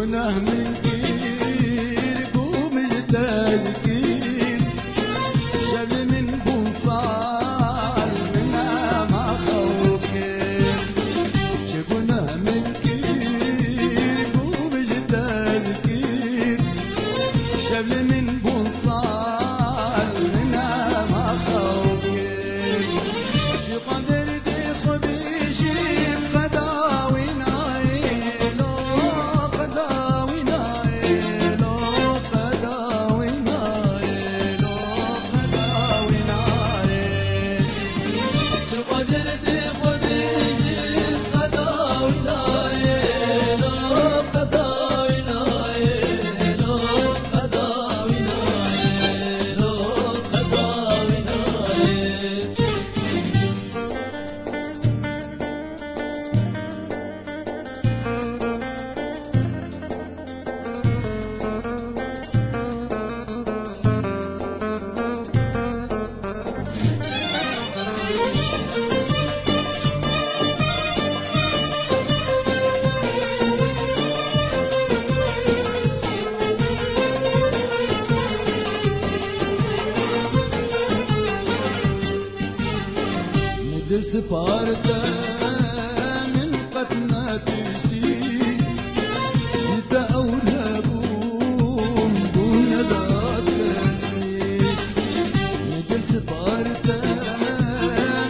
جناه من كير بومجتاز كير شل من بوصال منا ما خوكير جناه من كير بومجتاز كير شل من بوصال منا ما خوكير قدر دي خبيشي سبارته من قتنا ترسي جيت أولابون دون ذاك رسي نجل سبارته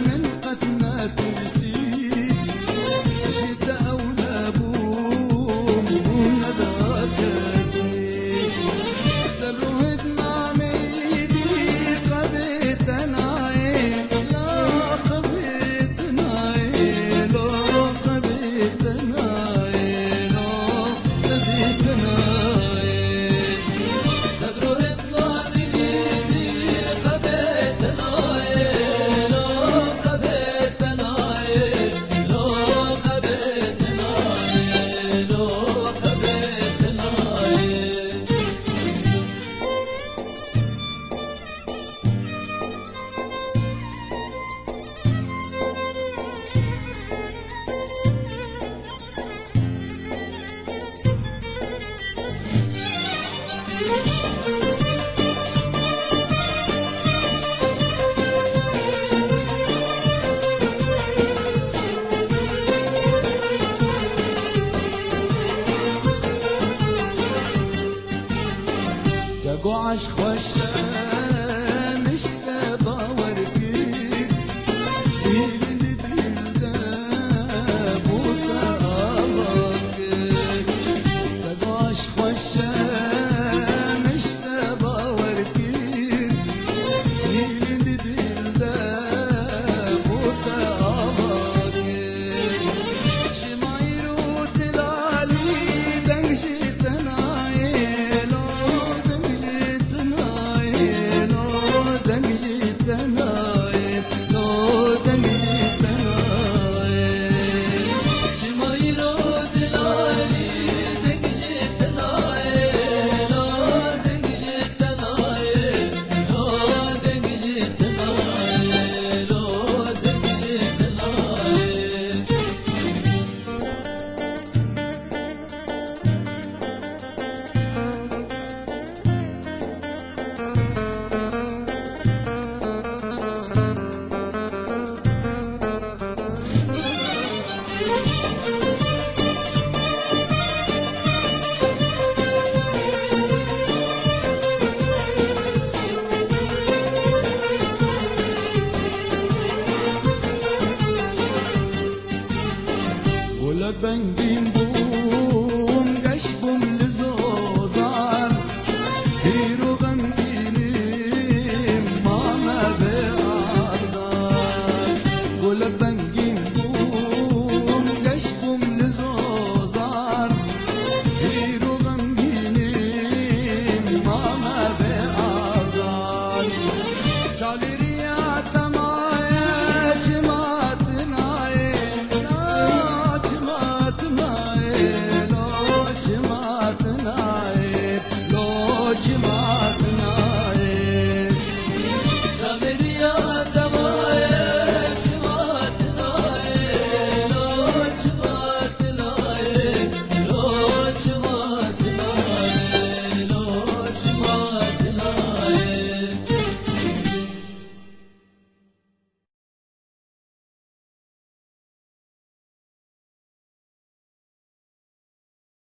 من قتنا ترسي جيت أولابون دون ذاك رسي سروهد ناميدي قبيتنا قعش خوشة مشتبه وركير ديل ديل داب وطابك قعش خوشة مشتبه وركير ديل ديل داب وطابك شمايرو تلالي دنجتنا بنجيم بو